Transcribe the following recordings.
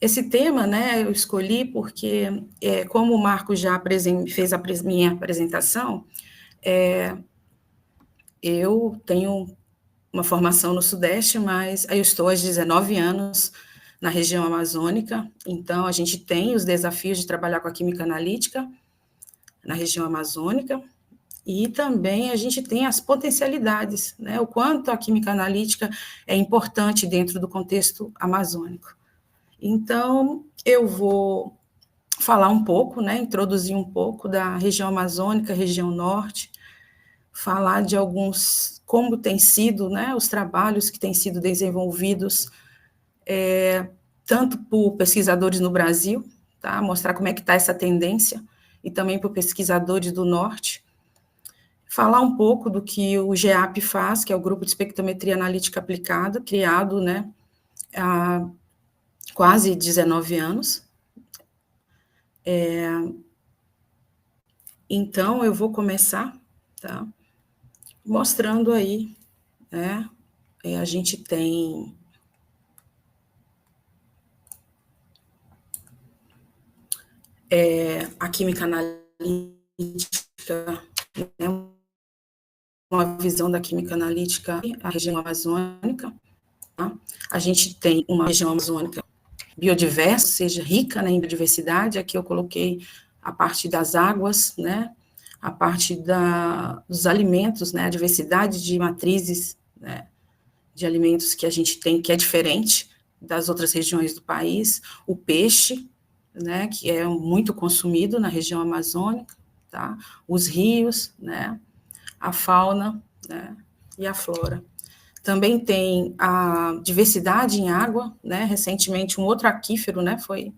Esse tema, né, eu escolhi porque, como o Marco já fez a minha apresentação, eu tenho uma formação no Sudeste, mas eu estou há 19 anos na região amazônica, então a gente tem os desafios de trabalhar com a química analítica na região amazônica, e também a gente tem as potencialidades, né, o quanto a química analítica é importante dentro do contexto amazônico. Então, eu vou falar um pouco, né, introduzir um pouco da região amazônica, região norte, falar de alguns, como tem sido, né, os trabalhos que têm sido desenvolvidos, tanto por pesquisadores no Brasil, tá, mostrar como é que está essa tendência, e também por pesquisadores do norte, falar um pouco do que o GEAP faz, que é o Grupo de Espectrometria Analítica Aplicada, criado, né, há quase 19 anos. Então, eu vou começar, tá, mostrando aí, né, a gente tem a química analítica, né, uma visão da química analítica, a região amazônica, tá? A gente tem uma região amazônica biodiversa, ou seja, rica, né, em biodiversidade. Aqui eu coloquei a parte das águas, né, a parte dos alimentos, né, a diversidade de matrizes, né, de alimentos que a gente tem, que é diferente das outras regiões do país, o peixe, né, que é muito consumido na região amazônica, tá? Os rios, né, a fauna, né, e a flora. Também tem a diversidade em água, né, recentemente um outro aquífero, né, foi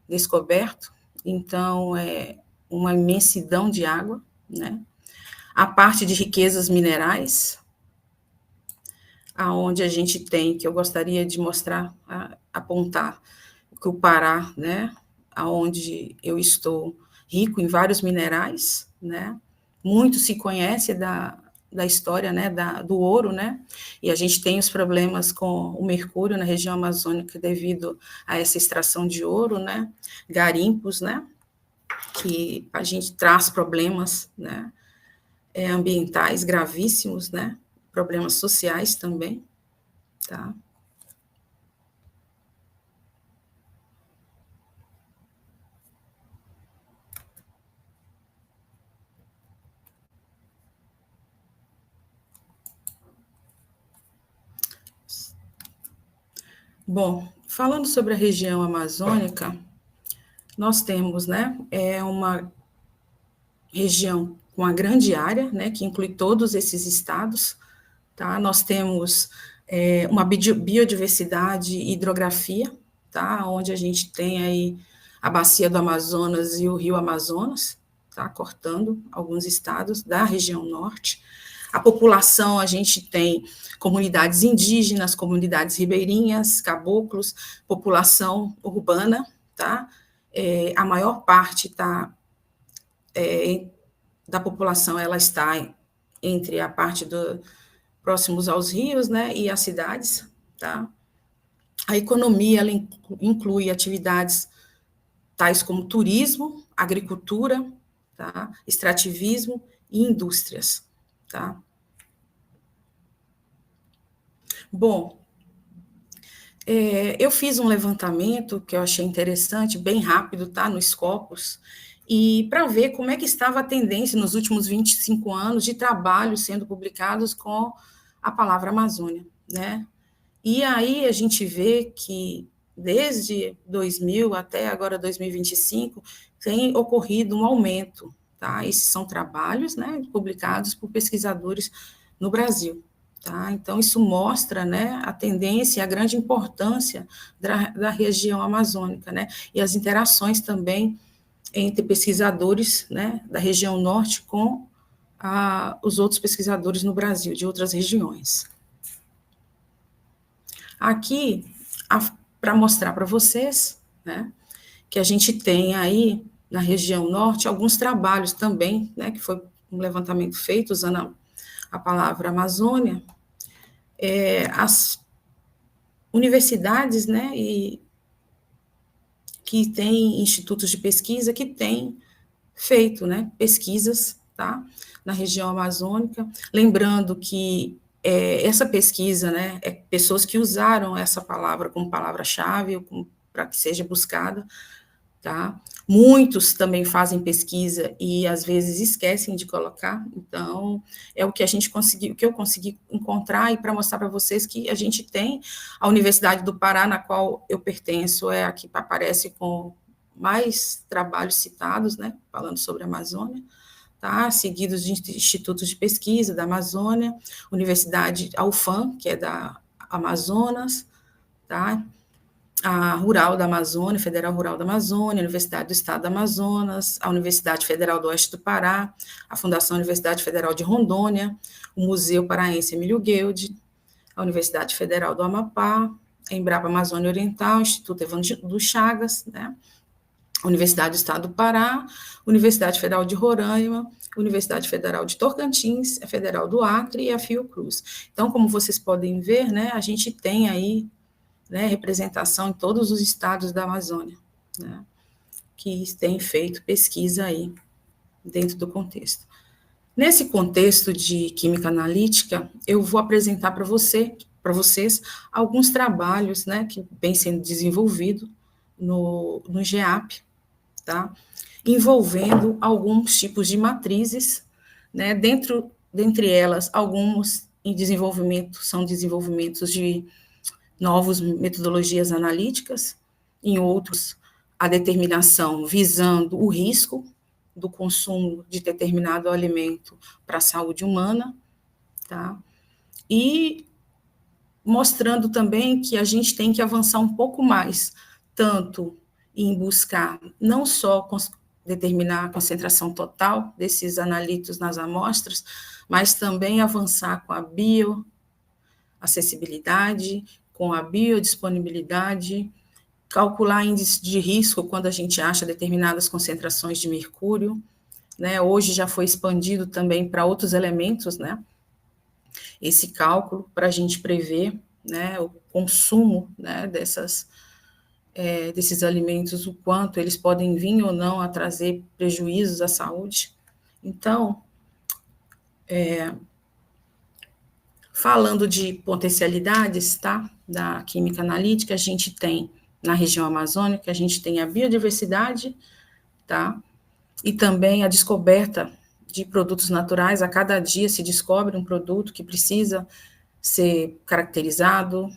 descoberto, então é uma imensidão de água, né, a parte de riquezas minerais, aonde a gente tem, que eu gostaria de mostrar, apontar, que o Pará, né, aonde eu estou, rico em vários minerais, né, muito se conhece da história, né, do ouro, né, e a gente tem os problemas com o mercúrio na região amazônica devido a essa extração de ouro, né, garimpos, né, que a gente traz problemas, né, ambientais gravíssimos, né, problemas sociais também, tá? Bom, falando sobre a região amazônica, nós temos, né, uma região com uma grande área, né, que inclui todos esses estados, tá? Nós temos uma biodiversidade e hidrografia, tá? Onde a gente tem aí a bacia do Amazonas e o rio Amazonas, tá? Cortando alguns estados da região norte. A população, a gente tem comunidades indígenas, comunidades ribeirinhas, caboclos, população urbana, tá? A maior parte da população, ela está entre a parte próximos aos rios, né, e as cidades, tá? A economia, ela inclui atividades tais como turismo, agricultura, tá? Extrativismo e indústrias, tá? Bom, eu fiz um levantamento que eu achei interessante, bem rápido, tá, no Scopus, e para ver como é que estava a tendência nos últimos 25 anos de trabalhos sendo publicados com a palavra Amazônia, né? E aí a gente vê que desde 2000 até agora 2025 tem ocorrido um aumento, tá? Esses são trabalhos, né, publicados por pesquisadores no Brasil. Tá? Então, isso mostra, né, a tendência e a grande importância da região amazônica, né, e as interações também entre pesquisadores, né, da região norte com os outros pesquisadores no Brasil, de outras regiões. Aqui, para mostrar para vocês, né, que a gente tem aí na região norte alguns trabalhos também, né, que foi um levantamento feito usando a palavra Amazônia, as universidades, né, e que tem institutos de pesquisa que têm feito, né, pesquisas, tá, na região amazônica, lembrando que essa pesquisa, né, pessoas que usaram essa palavra como palavra-chave, para que seja buscada, tá? Muitos também fazem pesquisa e às vezes esquecem de colocar, então é o que a gente conseguiu, o que eu consegui encontrar e para mostrar para vocês que a gente tem a Universidade do Pará, na qual eu pertenço, é a que aparece com mais trabalhos citados, né, falando sobre a Amazônia, tá? Seguidos de institutos de pesquisa da Amazônia, Universidade, a UFAM, que é da Amazonas, tá? A Rural da Amazônia, Federal Rural da Amazônia, a Universidade do Estado do Amazonas, a Universidade Federal do Oeste do Pará, a Fundação Universidade Federal de Rondônia, o Museu Paraense Emílio Gueldi, a Universidade Federal do Amapá, a Embrapa Amazônia Oriental, Instituto Evandro Chagas, né? Universidade do Estado do Pará, Universidade Federal de Roraima, Universidade Federal de Tocantins, a Federal do Acre e a Fiocruz. Então, como vocês podem ver, né, a gente tem aí, né, representação em todos os estados da Amazônia, né, que têm feito pesquisa aí dentro do contexto. Nesse contexto de química analítica, eu vou apresentar para vocês alguns trabalhos, né, que vêm sendo desenvolvidos no GEAP, tá, envolvendo alguns tipos de matrizes, né, dentre elas, alguns em desenvolvimento, são desenvolvimentos de novas metodologias analíticas, em outros, a determinação visando o risco do consumo de determinado alimento para a saúde humana, tá? E mostrando também que a gente tem que avançar um pouco mais, tanto em buscar não só determinar a concentração total desses analitos nas amostras, mas também avançar com a bioacessibilidade, com a biodisponibilidade, calcular índice de risco quando a gente acha determinadas concentrações de mercúrio, né? Hoje já foi expandido também para outros elementos, né? Esse cálculo para a gente prever, né, o consumo, né, desses alimentos, o quanto eles podem vir ou não a trazer prejuízos à saúde. Então, falando de potencialidades, tá, da química analítica, a gente tem, na região amazônica, a gente tem a biodiversidade, tá, e também a descoberta de produtos naturais. A cada dia se descobre um produto que precisa ser caracterizado,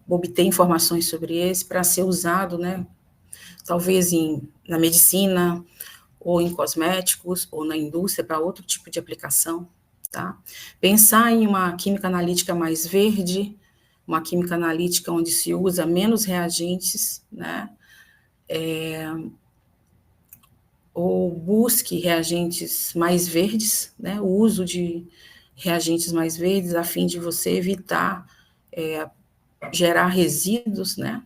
obter informações sobre esse para ser usado, né, talvez na medicina, ou em cosméticos, ou na indústria, para outro tipo de aplicação, tá? Pensar em uma química analítica mais verde, uma química analítica onde se usa menos reagentes, né, ou busque reagentes mais verdes, né, o uso de reagentes mais verdes, a fim de você evitar gerar resíduos, né,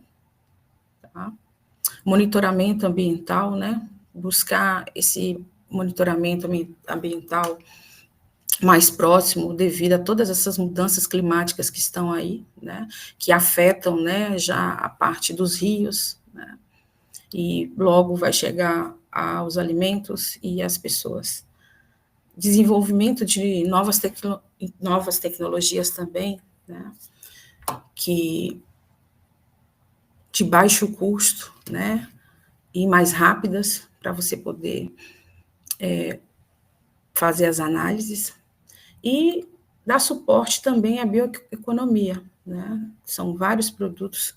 tá? Monitoramento ambiental, né, buscar esse monitoramento ambiental mais próximo devido a todas essas mudanças climáticas que estão aí, né, que afetam, né, já a parte dos rios, né, e logo vai chegar aos alimentos e às pessoas. Desenvolvimento de novas tecnologias também, né, que de baixo custo, né, e mais rápidas para você poder fazer as análises e dar suporte também à bioeconomia, né? São vários produtos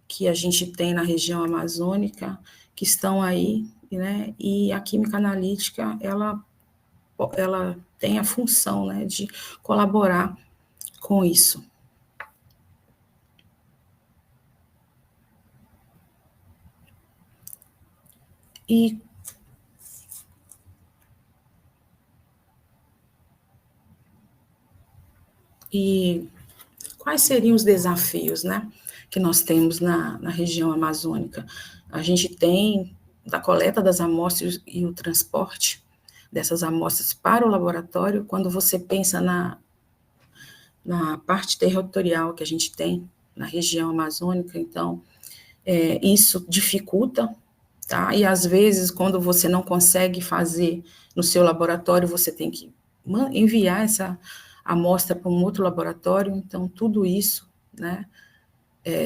que a gente tem na região amazônica que estão aí, né? E a química analítica ela tem a função, né, de colaborar com isso. E quais seriam os desafios, né, que nós temos na região amazônica? A gente tem da coleta das amostras e o transporte dessas amostras para o laboratório. Quando você pensa na parte territorial que a gente tem na região amazônica, então, Isso dificulta, tá? E às vezes, quando você não consegue fazer no seu laboratório, você tem que enviar essa amostra para um outro laboratório, então tudo isso, né,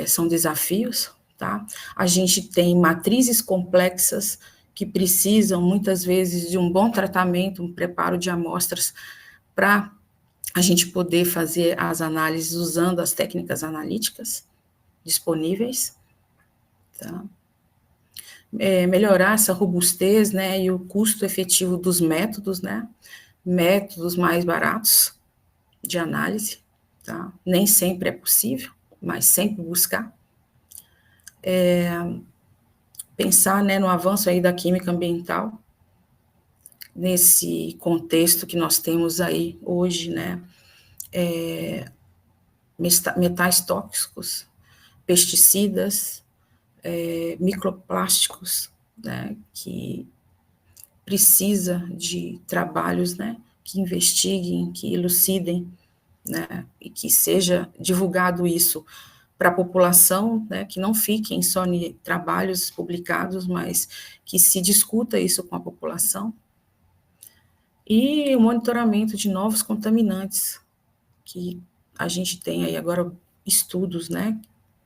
são desafios, tá? A gente tem matrizes complexas que precisam, muitas vezes, de um bom tratamento, um preparo de amostras para a gente poder fazer as análises usando as técnicas analíticas disponíveis, tá? Melhorar essa robustez, né, e o custo efetivo dos métodos, né, métodos mais baratos de análise, tá? Nem sempre é possível, mas sempre buscar. Pensar, né, no avanço aí da química ambiental, nesse contexto que nós temos aí hoje, né, metais tóxicos, pesticidas, microplásticos, né, que precisa de trabalhos, né, que investiguem, que elucidem, né, e que seja divulgado isso para a população, né, que não fiquem só em trabalhos publicados, mas que se discuta isso com a população. E o monitoramento de novos contaminantes, que a gente tem aí agora estudos, né,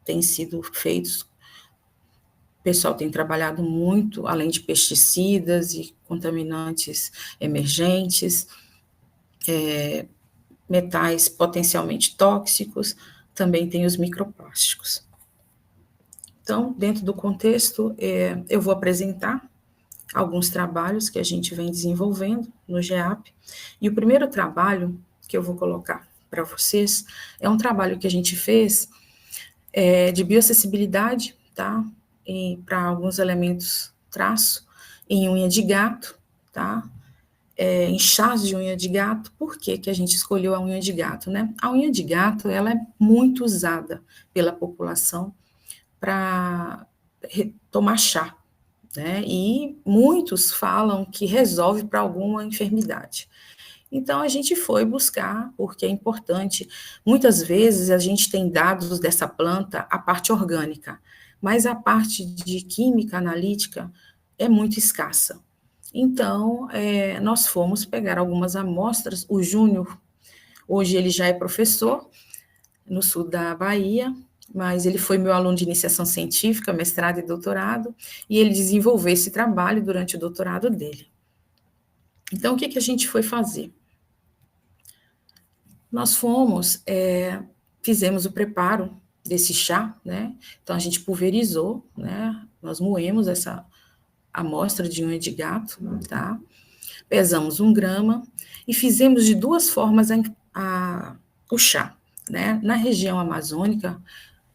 têm sido feitos. O pessoal tem trabalhado muito, além de pesticidas e contaminantes emergentes, metais potencialmente tóxicos, também tem os microplásticos. Então, dentro do contexto, eu vou apresentar alguns trabalhos que a gente vem desenvolvendo no GEAP, e o primeiro trabalho que eu vou colocar para vocês é um trabalho que a gente fez de bioacessibilidade, tá? Para alguns elementos traço, em unha de gato, tá? Em chás de unha de gato. Por que que a gente escolheu a unha de gato, né? A unha de gato, ela é muito usada pela população para tomar chá, né? E muitos falam que resolve para alguma enfermidade. Então, a gente foi buscar, porque é importante. Muitas vezes, a gente tem dados dessa planta, a parte orgânica, mas a parte de química analítica é muito escassa. Então, nós fomos pegar algumas amostras. O Júnior, hoje ele já é professor no sul da Bahia, mas ele foi meu aluno de iniciação científica, mestrado e doutorado, e ele desenvolveu esse trabalho durante o doutorado dele. Então, o que a gente foi fazer? Nós fizemos o preparo desse chá, né? Então, a gente pulverizou, né? Nós moemos essa amostra de unha de gato, tá? Pesamos 1 grama e fizemos de duas formas o chá, né? Na região amazônica,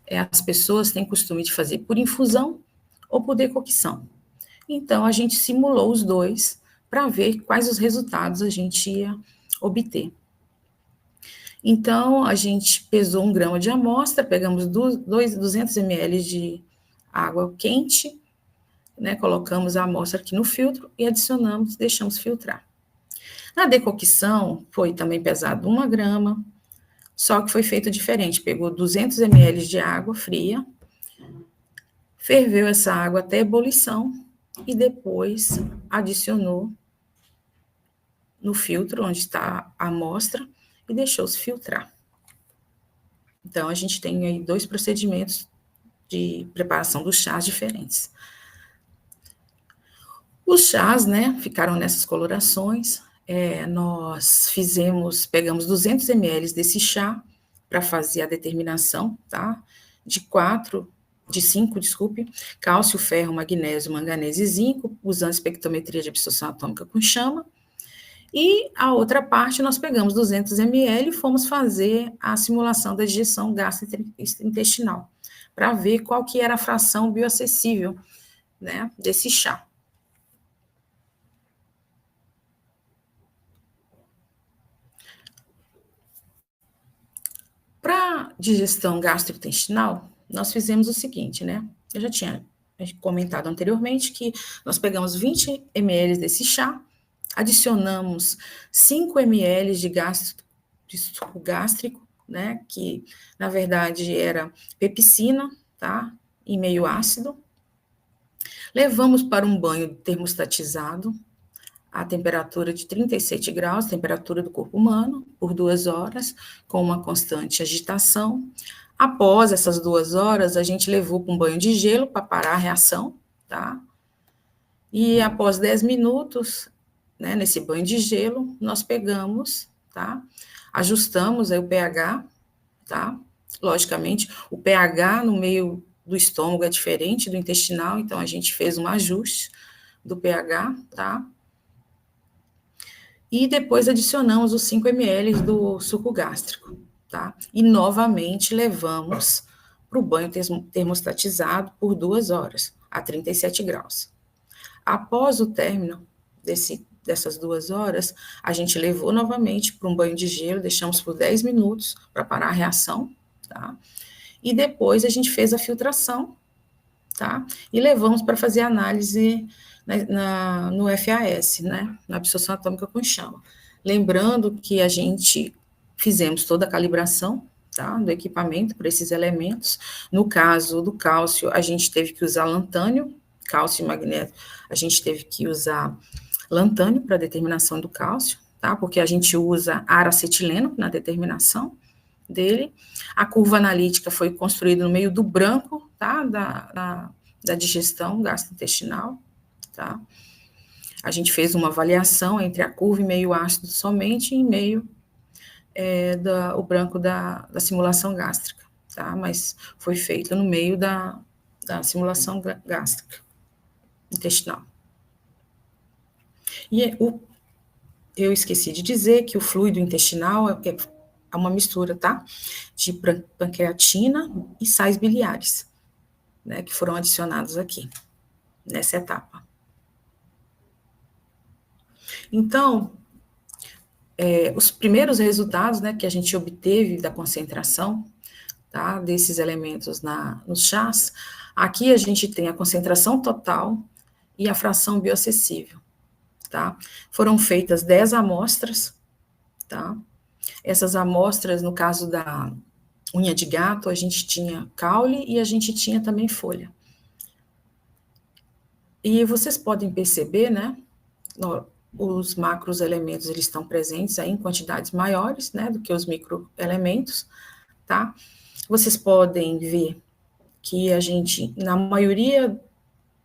as pessoas têm costume de fazer por infusão ou por decocção. Então, a gente simulou os dois para ver quais os resultados a gente ia obter. Então, a gente pesou 1 grama de amostra, pegamos 200 ml de água quente, né, colocamos a amostra aqui no filtro e adicionamos, deixamos filtrar. Na decocção, foi também pesado 1 grama, só que foi feito diferente. Pegou 200 ml de água fria, ferveu essa água até ebulição e depois adicionou no filtro, onde está a amostra, e deixou-se filtrar. Então, a gente tem aí 2 procedimentos de preparação dos chás diferentes. Os chás, né, ficaram nessas colorações. Nós pegamos 200 ml desse chá para fazer a determinação, tá? De 5, desculpe, cálcio, ferro, magnésio, manganês e zinco, usando espectrometria de absorção atômica com chama. E a outra parte, nós pegamos 200 ml e fomos fazer a simulação da digestão gastrointestinal, para ver qual que era a fração bioacessível, né, desse chá. Para digestão gastrointestinal, nós fizemos o seguinte, né? Eu já tinha comentado anteriormente que nós pegamos 20 ml desse chá, adicionamos 5 ml de suco gástrico, né? Que na verdade era pepsina, tá? e meio ácido. Levamos para um banho termostatizado, a temperatura de 37 graus, temperatura do corpo humano, por 2 horas, com uma constante agitação. Após essas 2 horas, a gente levou para um banho de gelo para parar a reação, tá? E após 10 minutos, né, nesse banho de gelo, nós pegamos, tá? Ajustamos aí o pH, tá? Logicamente, o pH no meio do estômago é diferente do intestinal, então a gente fez um ajuste do pH, tá? E depois adicionamos os 5 ml do suco gástrico, tá? E novamente levamos para o banho termostatizado por 2 horas, a 37 graus. Após o término dessas 2 horas, a gente levou novamente para um banho de gelo, deixamos por 10 minutos para parar a reação, tá? E depois a gente fez a filtração, tá? E levamos para fazer análise no FAS, né? Na absorção atômica com chama. Lembrando que a gente fizemos toda a calibração, tá? Do equipamento para esses elementos. No caso do cálcio, a gente teve que usar lantânio, cálcio e magnésio, a gente teve que usar lantânio para determinação do cálcio, tá? Porque a gente usa aracetileno na determinação dele. A curva analítica foi construída no meio do branco, tá? Da digestão gastrointestinal, tá? A gente fez uma avaliação entre a curva e meio ácido somente e meio o branco da simulação gástrica, tá? Mas foi feito no meio da simulação gástrica, intestinal. E eu esqueci de dizer que o fluido intestinal é uma mistura, tá? De pancreatina e sais biliares, né? Que foram adicionados aqui, nessa etapa. Então, os primeiros resultados, né, que a gente obteve da concentração, tá, desses elementos nos chás, aqui a gente tem a concentração total e a fração bioacessível, tá? Foram feitas 10 amostras, tá? Essas amostras, no caso da unha de gato, a gente tinha caule e a gente tinha também folha. E vocês podem perceber, né, os macros elementos, eles estão presentes aí em quantidades maiores, né, do que os microelementos, tá? Vocês podem ver que a gente, na maioria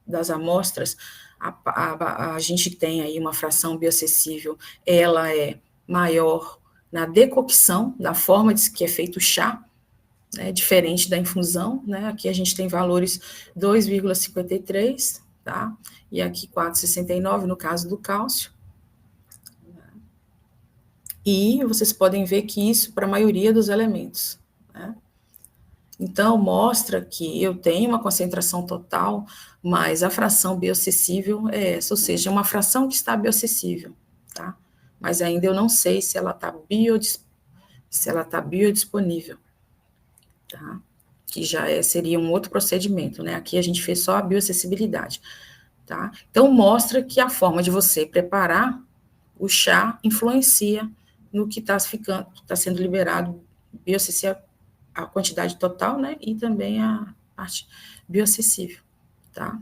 das amostras, a gente tem aí uma fração bioacessível, ela é maior na decocção, da forma que é feito o chá, né, diferente da infusão, né, aqui a gente tem valores 2,53, tá, e aqui 4,69 no caso do cálcio, e vocês podem ver que isso para a maioria dos elementos, né. Então, mostra que eu tenho uma concentração total, mas a fração bioacessível é essa, ou seja, é uma fração que está bioacessível, tá? Mas ainda eu não sei se ela está biodisponível, tá? Que já seria um outro procedimento, né? Aqui a gente fez só a bioacessibilidade, tá? Então, mostra que a forma de você preparar o chá influencia no que está sendo liberado bioacessível, a quantidade total, né, e também a parte bioacessível, tá?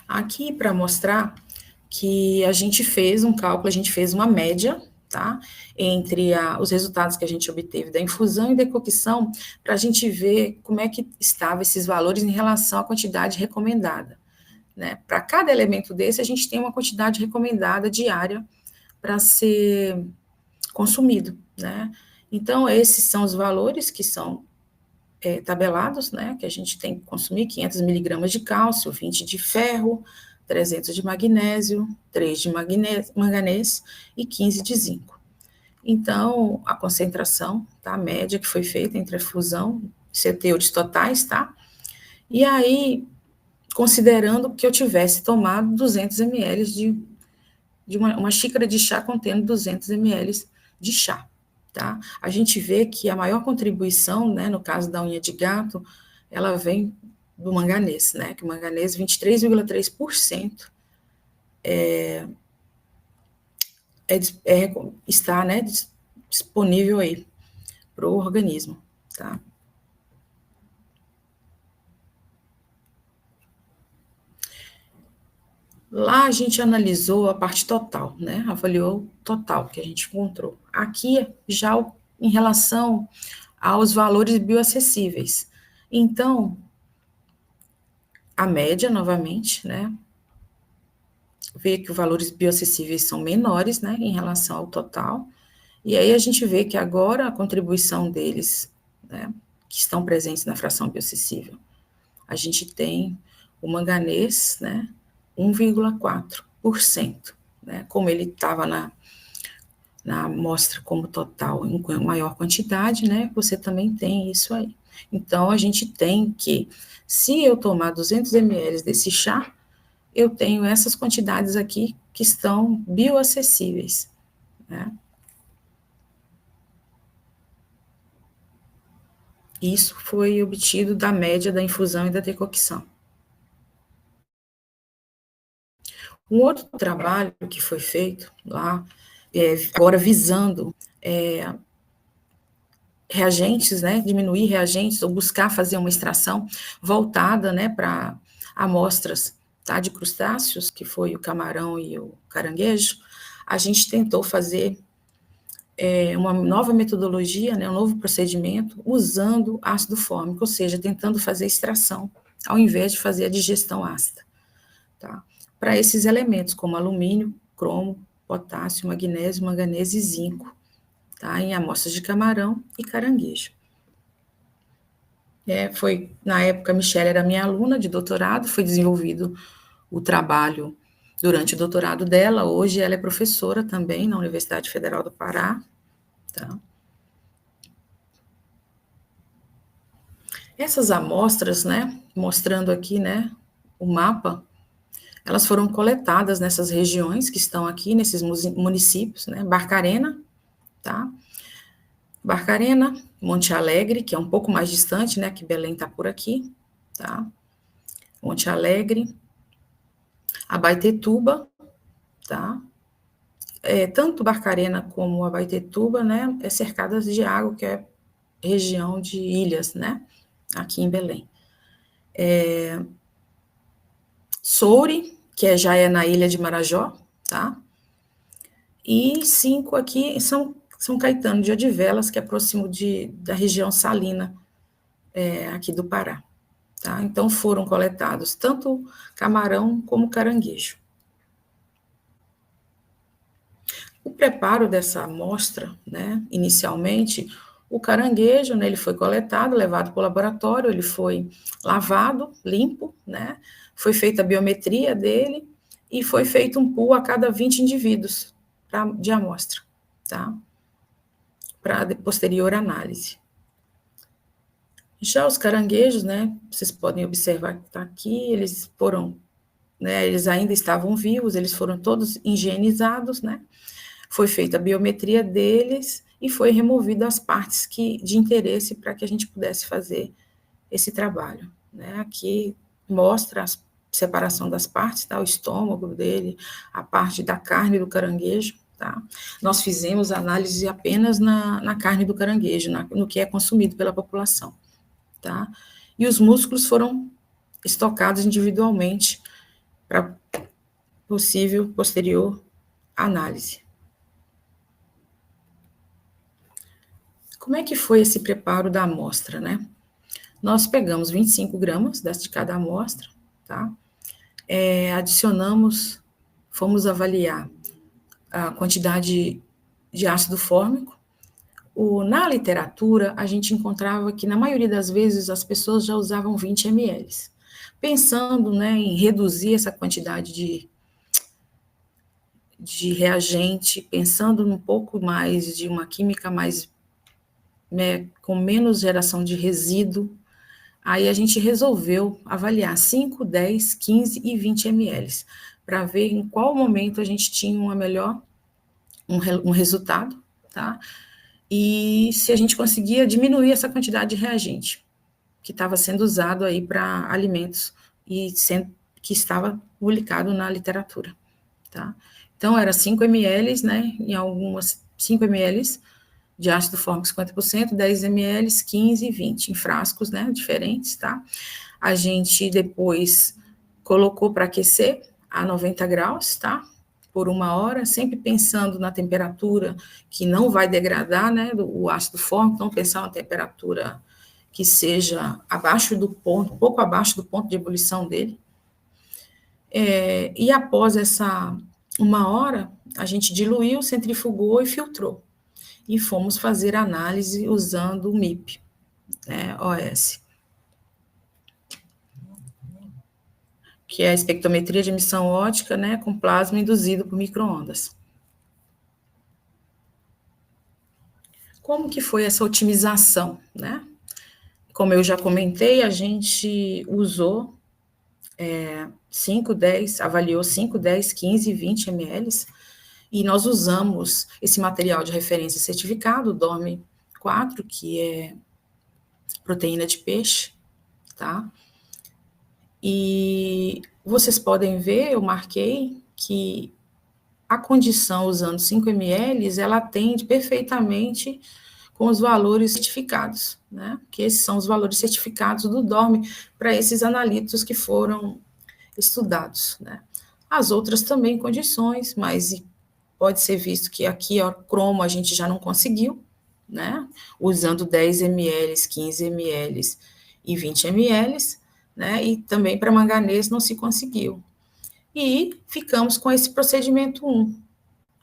Aqui, para mostrar que a gente fez um cálculo, a gente fez uma média, tá, entre os resultados que a gente obteve da infusão e decocção, para a gente ver como é que estavam esses valores em relação à quantidade recomendada, né? Para cada elemento desse, a gente tem uma quantidade recomendada diária para ser consumido, né? Então, esses são os valores que são tabelados, né? Que a gente tem que consumir 500 miligramas de cálcio, 20 de ferro, 300 de magnésio, 3 de manganês e 15 de zinco. Então, a concentração, tá? A média que foi feita entre a fusão, teores totais, tá? E aí, considerando que eu tivesse tomado 200 ml de uma xícara de chá contendo 200 ml de chá, tá? A gente vê que a maior contribuição, né, no caso da unha de gato, ela vem do manganês, né, que o manganês, 23,3% está, né, disponível aí para o organismo, tá? Lá a gente analisou a parte total, né? Avaliou o total que a gente encontrou. Aqui, já em relação aos valores bioacessíveis. Então, a média, novamente, né? Vê que os valores bioacessíveis são menores, né? Em relação ao total. E aí a gente vê que agora a contribuição deles, né? Que estão presentes na fração bioacessível. A gente tem o manganês, né? 1,4%, né? Como ele estava na amostra como total em maior quantidade, né? Você também tem isso aí. Então, a gente tem que, se eu tomar 200 ml desse chá, eu tenho essas quantidades aqui que estão bioacessíveis, né? Isso foi obtido da média da infusão e da decocção. Um outro trabalho que foi feito lá, agora visando reagentes, né, diminuir reagentes ou buscar fazer uma extração voltada, né, para amostras, tá, de crustáceos, que foi o camarão e o caranguejo, a gente tentou fazer uma nova metodologia, né, um novo procedimento, usando ácido fórmico, ou seja, tentando fazer extração, ao invés de fazer a digestão ácida, tá, para esses elementos, como alumínio, cromo, potássio, magnésio, manganês e zinco, tá, em amostras de camarão e caranguejo. Na época, a Michelle era minha aluna de doutorado, foi desenvolvido o trabalho durante o doutorado dela, hoje ela é professora também na Universidade Federal do Pará, tá? Essas amostras, né, mostrando aqui, né, o mapa, elas foram coletadas nessas regiões que estão aqui, nesses municípios, né, Barcarena, tá? Barcarena, Monte Alegre, que é um pouco mais distante, né, que Belém está por aqui, tá? Monte Alegre, Abaetetuba, tá? Tanto Barcarena como Abaetetuba, né, é cercadas de água, que é região de ilhas, né, aqui em Belém. Soure, que já é na ilha de Marajó, tá? E 5 aqui em São Caetano de Odivelas, que é próximo da região salina, aqui do Pará, tá? Então foram coletados tanto camarão como caranguejo. O preparo dessa amostra, né, inicialmente, o caranguejo, né, ele foi coletado, levado para o laboratório, ele foi lavado, limpo, né, foi feita a biometria dele e foi feito um pool a cada 20 indivíduos de amostra, tá, para posterior análise. Já os caranguejos, né, vocês podem observar que está aqui, eles foram, né, eles ainda estavam vivos, eles foram todos higienizados, né, foi feita a biometria deles e foi removida as partes de interesse para que a gente pudesse fazer esse trabalho, né? Aqui mostra a separação das partes, tá? O estômago dele, a parte da carne do caranguejo, tá? Nós fizemos análise apenas na carne do caranguejo, no que é consumido pela população, tá? E os músculos foram estocados individualmente para possível posterior análise. Como é que foi esse preparo da amostra, né? Nós pegamos 25 gramas de cada amostra, tá? Adicionamos, fomos avaliar a quantidade de ácido fórmico. Na literatura, a gente encontrava que, na maioria das vezes, as pessoas já usavam 20 ml. Pensando, né, em reduzir essa quantidade de reagente, pensando um pouco mais de uma química mais, né, com menos geração de resíduo, aí a gente resolveu avaliar 5, 10, 15 e 20 ml, para ver em qual momento a gente tinha um resultado, tá? E se a gente conseguia diminuir essa quantidade de reagente que estava sendo usado aí para alimentos e que estava publicado na literatura, tá? Então, era 5 ml, né, em algumas 5 ml de ácido fórmico 50%, 10 ml, 15 e 20, em frascos, né, diferentes, tá? A gente depois colocou para aquecer a 90 graus, tá? Por 1 hora, sempre pensando na temperatura que não vai degradar, né, o ácido fórmico, então pensar uma temperatura que seja abaixo do ponto, um pouco abaixo do ponto de ebulição dele. E após essa 1 hora, a gente diluiu, centrifugou e filtrou. E fomos fazer análise usando o MIP, né, OS, que é a espectrometria de emissão óptica, né, com plasma induzido por micro-ondas. Como que foi essa otimização, né? Como eu já comentei, a gente usou 5, 10, avaliou 5, 10, 15 e 20 ml, e nós usamos esse material de referência certificado, o DORM 4, que é proteína de peixe, tá? E vocês podem ver, eu marquei que a condição usando 5 ml, ela atende perfeitamente com os valores certificados, né? Que esses são os valores certificados do DORM para esses analitos que foram estudados, né? As outras também condições, mas pode ser visto que aqui, ó, cromo a gente já não conseguiu, né? Usando 10 ml, 15 ml e 20 ml, né? E também para manganês não se conseguiu. E ficamos com esse procedimento 1,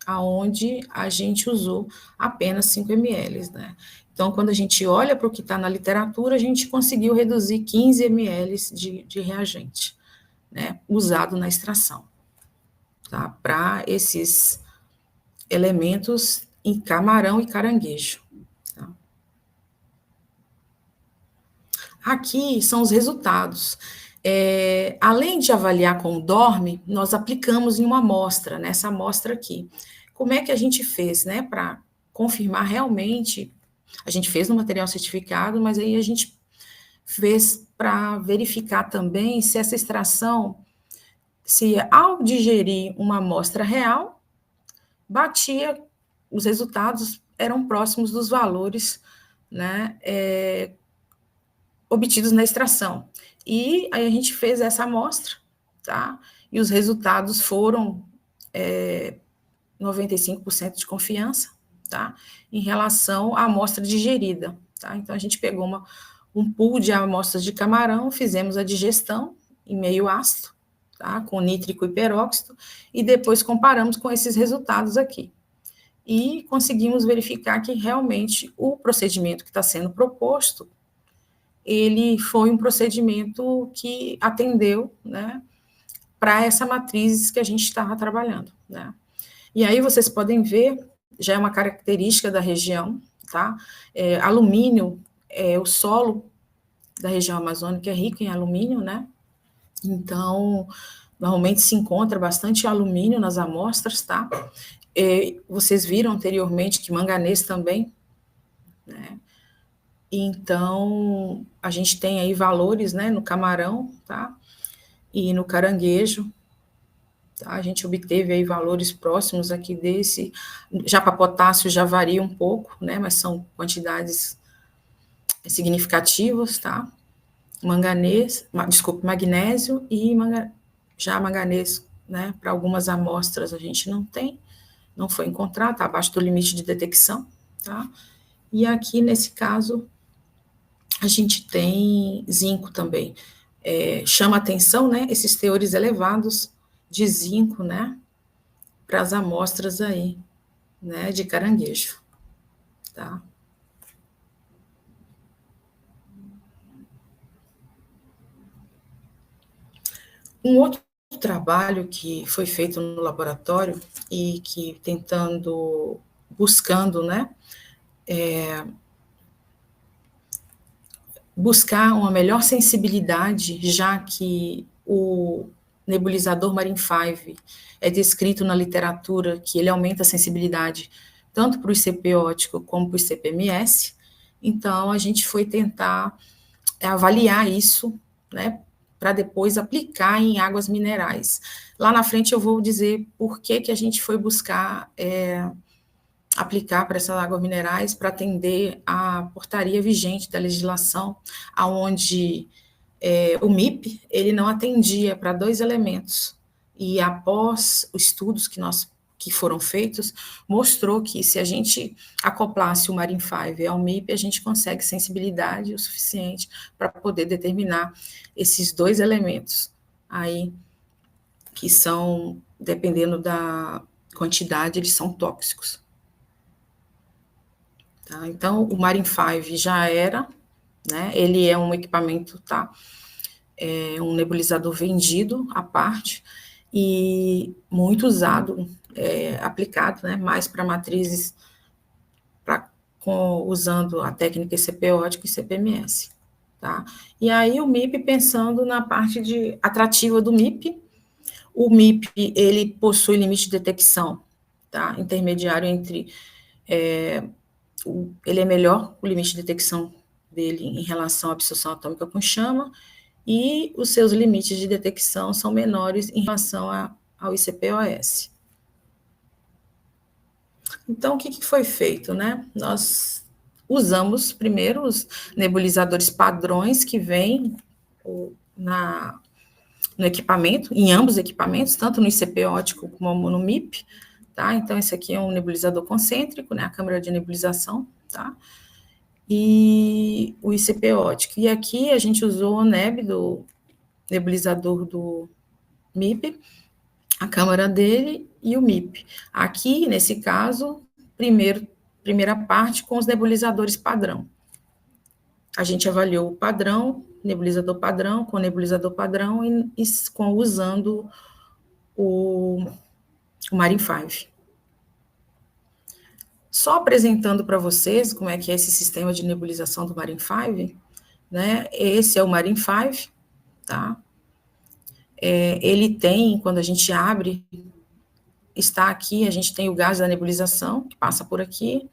aonde a gente usou apenas 5 ml, né? Então, quando a gente olha para o que está na literatura, a gente conseguiu reduzir 15 ml de reagente, né, usado na extração, tá? Para esses elementos em camarão e caranguejo. Tá? Aqui são os resultados. Além de avaliar com o DORM, nós aplicamos em uma amostra, nessa amostra aqui. Como é que a gente fez, né, para confirmar realmente? A gente fez no material certificado, mas aí a gente fez para verificar também se essa extração, se ao digerir uma amostra real, batia, os resultados eram próximos dos valores, né, obtidos na extração. E aí a gente fez essa amostra, tá? E os resultados foram 95% de confiança, tá? Em relação à amostra digerida, tá? Então a gente pegou um pool de amostras de camarão, fizemos a digestão em meio ácido, tá? Com nítrico e peróxido, e depois comparamos com esses resultados aqui. E conseguimos verificar que realmente o procedimento que está sendo proposto, ele foi um procedimento que atendeu, né, para essa matriz que a gente estava trabalhando, né. E aí vocês podem ver, já é uma característica da região, tá? Alumínio, o solo da região amazônica é rico em alumínio, né? Então, normalmente se encontra bastante alumínio nas amostras, tá? Vocês viram anteriormente que manganês também, né? Então, a gente tem aí valores, né, no camarão, tá? E no caranguejo, tá? A gente obteve aí valores próximos aqui desse, já para potássio já varia um pouco, né, mas são quantidades significativas, tá? Magnésio e já manganês, né, para algumas amostras a gente não tem, não foi encontrado, tá abaixo do limite de detecção, tá? E aqui, nesse caso, a gente tem zinco também. Chama atenção, né, esses teores elevados de zinco, né, para as amostras aí, né, de caranguejo, tá? Um outro trabalho que foi feito no laboratório e que buscando, né, buscar uma melhor sensibilidade, já que o nebulizador Marin 5 é descrito na literatura que ele aumenta a sensibilidade tanto para o ICP óptico como para o ICP-MS, então a gente foi tentar avaliar isso, né, para depois aplicar em águas minerais. Lá na frente eu vou dizer por que a gente foi buscar aplicar para essas águas minerais para atender a portaria vigente da legislação, aonde o MIP ele não atendia para 2 elementos. E após os estudos que foram feitos, mostrou que se a gente acoplasse o Marin 5 ao MIP, a gente consegue sensibilidade o suficiente para poder determinar esses 2 elementos aí, que são, dependendo da quantidade, eles são tóxicos. Tá? Então, o Marin 5 já era, né? Ele é um equipamento, tá? É um nebulizador vendido à parte e muito usado, aplicado, né? Mais para matrizes, usando a técnica ICP ótico e CPMS. Tá? E aí o MIP, pensando na parte atrativa do MIP, o MIP ele possui limite de detecção, tá? Intermediário entre ele é melhor, o limite de detecção dele em relação à absorção atômica com chama, e os seus limites de detecção são menores em relação ao ICP-OS. Então, o que foi feito, né? Nós usamos primeiro os nebulizadores padrões que vêm no equipamento, em ambos os equipamentos, tanto no ICP ótico como no MIP, tá? Então, esse aqui é um nebulizador concêntrico, né? A câmara de nebulização, tá? E o ICP ótico. E aqui a gente usou o NEB do nebulizador do MIP, a câmara dele e o MIP. Aqui, nesse caso, primeira parte com os nebulizadores padrão. A gente avaliou o padrão, nebulizador padrão, com nebulizador padrão e usando o Marin 5. Só apresentando para vocês como é que é esse sistema de nebulização do Marin 5, né? Esse é o Marin 5, tá? Ele tem, quando a gente abre, está aqui, a gente tem o gás da nebulização, que passa por aqui,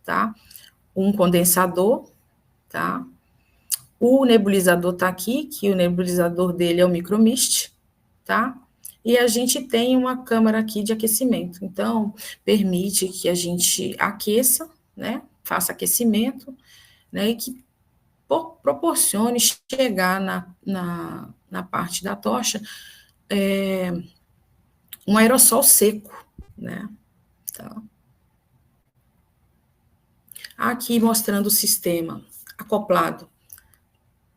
tá? Um condensador, tá? O nebulizador está aqui, que o nebulizador dele é o micromist, tá? E a gente tem uma câmara aqui de aquecimento. Então, permite que a gente aqueça, né? Faça aquecimento, né? E que proporcione chegar na parte da tocha um aerossol seco, né? Tá. Aqui mostrando o sistema acoplado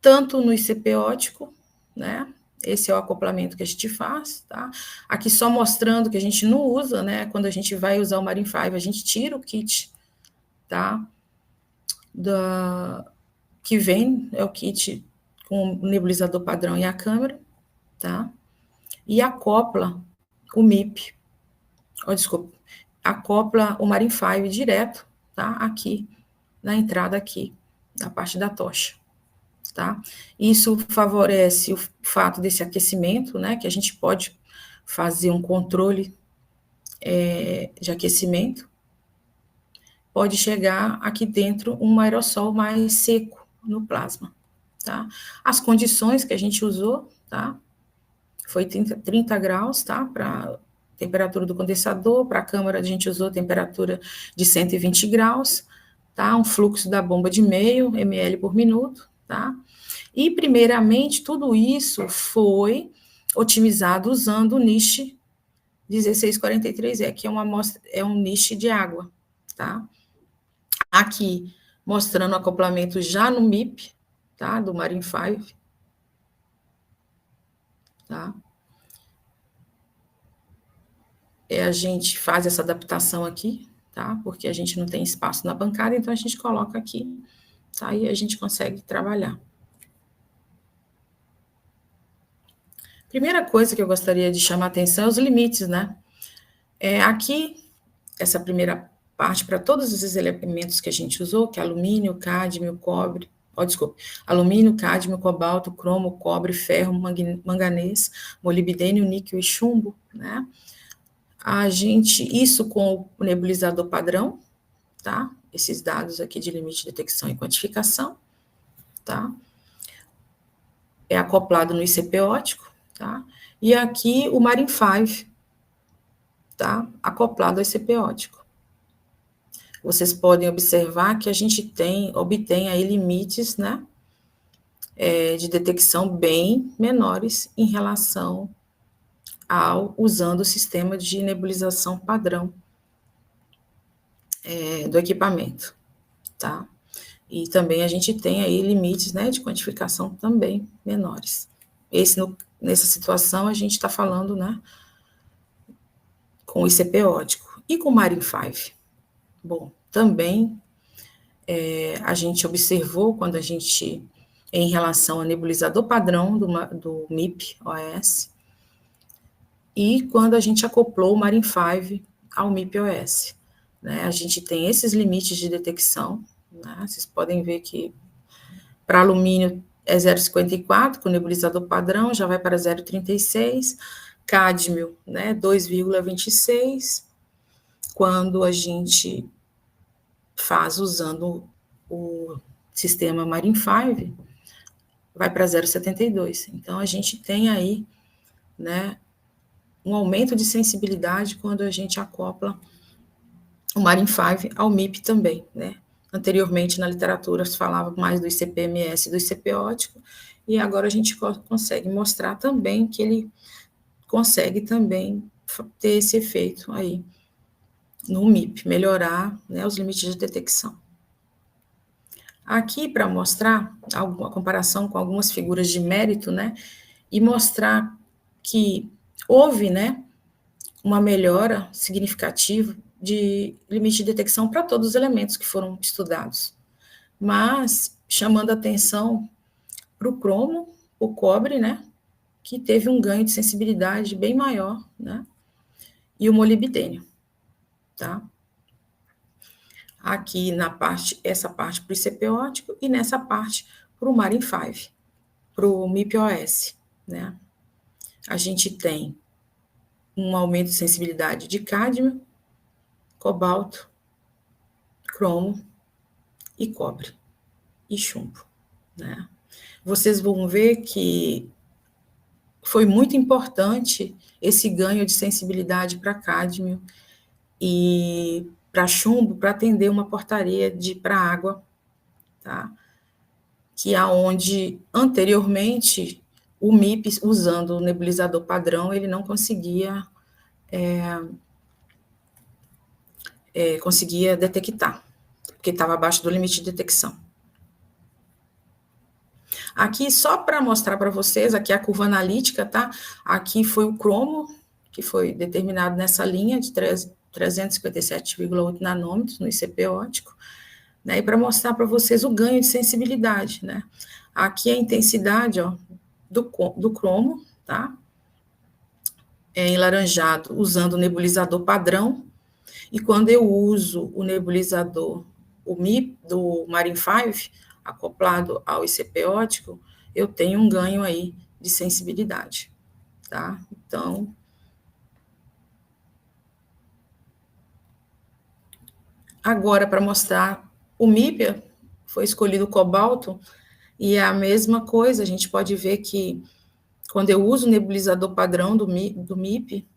tanto no ICP ótico, né? Esse é o acoplamento que a gente faz, tá? Aqui só mostrando que a gente não usa, né? Quando a gente vai usar o Marin 5, a gente tira o kit, tá? Que vem, é o kit com o nebulizador padrão e a câmera, tá? E acopla o MIP, desculpa, acopla o Marin 5 direto, tá? Aqui, na entrada aqui, da parte da tocha. Tá? Isso favorece o fato desse aquecimento, né, que a gente pode fazer um controle de aquecimento, pode chegar aqui dentro um aerossol mais seco no plasma, tá? As condições que a gente usou, tá? Foi 30 graus, tá? Para temperatura do condensador, para a câmara a gente usou temperatura de 120 graus, tá? Um fluxo da bomba de meio ml por minuto, tá? E, primeiramente, tudo isso foi otimizado usando o NICHE 1643E, que é um niche de água, tá? Aqui, mostrando o acoplamento já no MIP, tá? Do Marin 5, tá? A gente faz essa adaptação aqui, tá? Porque a gente não tem espaço na bancada, então a gente coloca aqui, tá? E a gente consegue trabalhar. Primeira coisa que eu gostaria de chamar a atenção é os limites, né? Aqui, essa primeira parte, para todos esses elementos que a gente usou, que é alumínio, cádmio, cobre, alumínio, cádmio, cobalto, cromo, cobre, ferro, manganês, molibdênio, níquel e chumbo, né? Isso com o nebulizador padrão, tá? Esses dados aqui de limite de detecção e quantificação, tá? É acoplado no ICP ótico, tá? E aqui o Marin 5, tá? Acoplado ao ICP ótico. vocês podem observar que a gente obtém aí limites, né, de detecção bem menores em relação usando o sistema de nebulização padrão do equipamento, tá? E também a gente tem aí limites, né, de quantificação também menores. Nessa situação, a gente está falando, né, com o ICP ótico. E com o Marine 5? Bom, também a gente observou quando a gente, em relação ao nebulizador padrão do MIP-OS, e quando a gente acoplou o Marine 5 ao MIP-OS. Né? A gente tem esses limites de detecção, né? Vocês podem ver que para alumínio é 0,54, com o nebulizador padrão já vai para 0,36, cádmio, né, 2,26, quando a gente faz usando o sistema Marine 5, vai para 0,72. Então, a gente tem aí, né, um aumento de sensibilidade quando a gente acopla o Marine 5 ao MIP também, né. Anteriormente, na literatura, se falava mais do ICP-MS e do ICP ótico, e agora a gente consegue mostrar também que ele consegue também ter esse efeito aí no MIP, melhorar, né, os limites de detecção. Aqui, para mostrar alguma comparação com algumas figuras de mérito, né, e mostrar que houve, né, uma melhora significativa de limite de detecção para todos os elementos que foram estudados. Mas chamando atenção para o cromo, o cobre, né, que teve um ganho de sensibilidade bem maior, né, e o molibdênio, tá? Aqui essa parte para o ICP ótico e nessa parte para o Marine 5, para o MIP-OS, né? A gente tem um aumento de sensibilidade de cádmio, cobalto, cromo e cobre e chumbo, né? Vocês vão ver que foi muito importante esse ganho de sensibilidade para cádmio e para chumbo para atender uma portaria para água, tá? Que aonde anteriormente o MIP, usando o nebulizador padrão, ele não conseguia detectar, porque estava abaixo do limite de detecção. Aqui, só para mostrar para vocês, aqui a curva analítica, tá? Aqui foi o cromo, que foi determinado nessa linha de 357,8 nanômetros no ICP ótico, né? E para mostrar para vocês o ganho de sensibilidade, né? Aqui a intensidade, ó, do cromo, tá? Em laranjado, usando o nebulizador padrão, e quando eu uso o nebulizador, o MIP do Marine 5, acoplado ao ICP ótico, eu tenho um ganho aí de sensibilidade, tá? Então, agora para mostrar o MIP, foi escolhido o cobalto, e é a mesma coisa, a gente pode ver que quando eu uso o nebulizador padrão do MIP,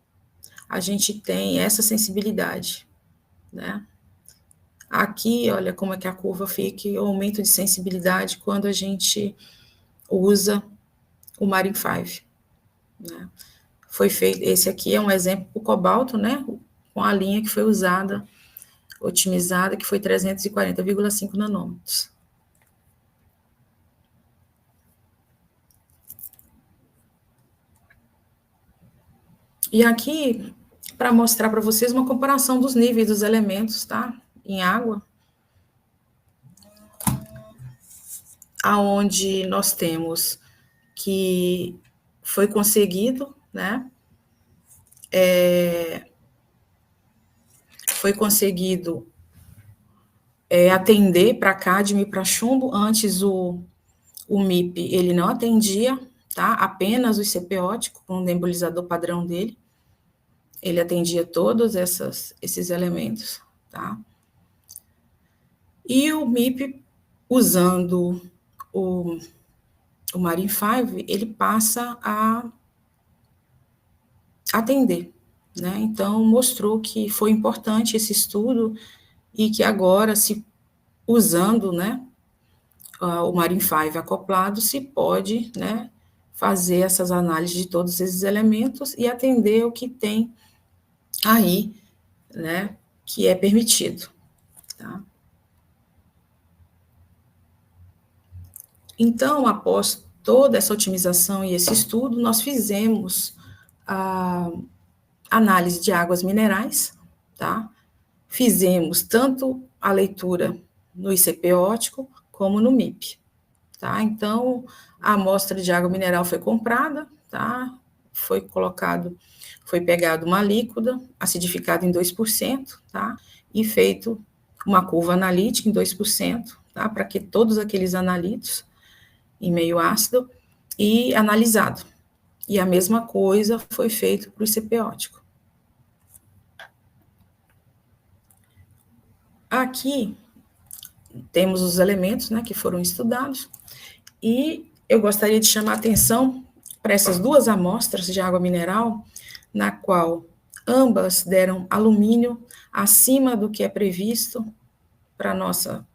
a gente tem essa sensibilidade, né? Aqui, olha como é que a curva fica, o aumento de sensibilidade quando a gente usa o Marine 5, né? Foi feito, esse aqui é um exemplo do cobalto, né? Com a linha que foi usada, otimizada, que foi 340,5 nanômetros. E aqui, para mostrar para vocês uma comparação dos níveis dos elementos, tá? Em água, aonde nós temos que foi conseguido, né? Foi conseguido atender para cádmio e para chumbo. Antes o MIP ele não atendia, tá? Apenas o ICP ótico com o nebulizador padrão dele. Ele atendia todos esses elementos, tá? E o MIP, usando o Marine 5, ele passa a atender, né? Então, mostrou que foi importante esse estudo e que agora, se usando, né, o Marin 5 acoplado, se pode, né, fazer essas análises de todos esses elementos e atender o que tem aí, né, que é permitido, tá? Então, após toda essa otimização e esse estudo, nós fizemos a análise de águas minerais, tá? Fizemos tanto a leitura no ICP óptico como no MIP, tá? Então, a amostra de água mineral foi comprada, tá? Foi pegado uma líquida acidificada em 2%, tá? E feito uma curva analítica em 2%, tá? Para que todos aqueles analitos em meio ácido e analisado. E a mesma coisa foi feito para o ICP óptico. Aqui temos os elementos, né, que foram estudados, e eu gostaria de chamar a atenção para essas duas amostras de água mineral, na qual ambas deram alumínio acima do que é previsto para nossa,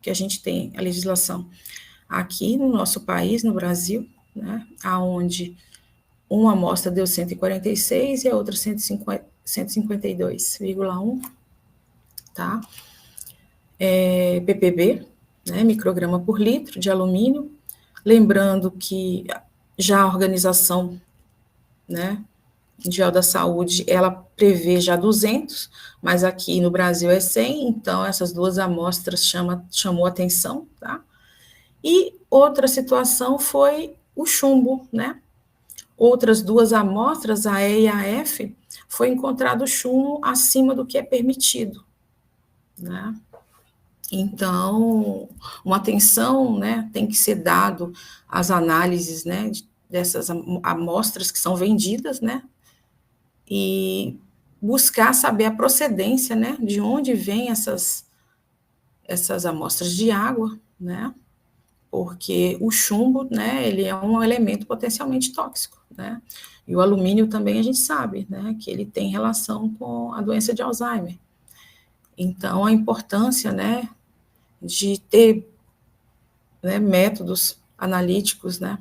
que a gente tem a legislação aqui no nosso país, no Brasil, né, aonde uma amostra deu 146 e a outra 152,1, tá? ppb, né, micrograma por litro de alumínio, lembrando que já a Organização, né, Mundial da Saúde, ela prevê já 200, mas aqui no Brasil é 100, então essas duas amostras chamou atenção, tá? E outra situação foi o chumbo, né? Outras duas amostras, a E e a F, foi encontrado chumbo acima do que é permitido, né? Então, uma atenção, né, tem que ser dado às análises, né, dessas amostras que são vendidas, né, e buscar saber a procedência, né, de onde vêm essas amostras de água, né, porque o chumbo, né, ele é um elemento potencialmente tóxico, né, e o alumínio também a gente sabe, né, que ele tem relação com a doença de Alzheimer. Então, a importância, né, de ter, né, métodos analíticos, né,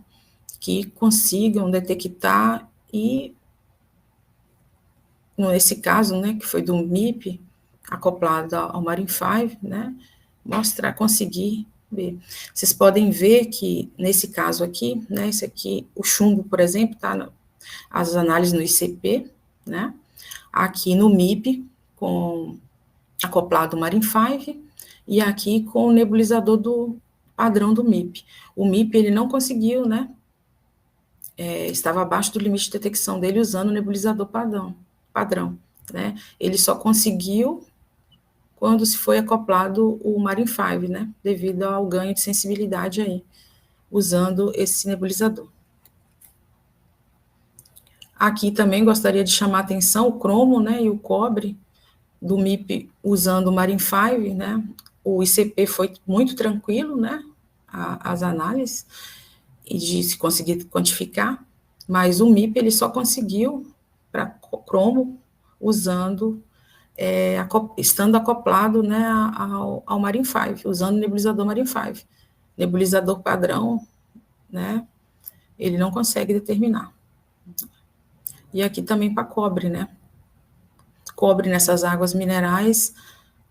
que consigam detectar e, nesse caso, né, que foi do MIP, acoplado ao Marin 5, né, conseguir ver. Vocês podem ver que, nesse caso aqui, né, esse aqui, o chumbo, por exemplo, tá as análises no ICP, né, aqui no MIP, acoplado ao Marin 5, e aqui com o nebulizador do padrão do MIP. O MIP, ele não conseguiu, né, estava abaixo do limite de detecção dele usando o nebulizador padrão, né, ele só conseguiu quando se foi acoplado o Marin 5, né, devido ao ganho de sensibilidade aí, usando esse nebulizador. Aqui também gostaria de chamar a atenção o cromo, né, e o cobre do MIP usando o Marin 5, né, o ICP foi muito tranquilo, né, as análises, e de se conseguir quantificar, mas o MIP ele só conseguiu para cromo usando, estando acoplado, né, ao Marin 5, usando o nebulizador Marin 5. Nebulizador padrão, né, ele não consegue determinar. E aqui também para cobre, né, cobre nessas águas minerais,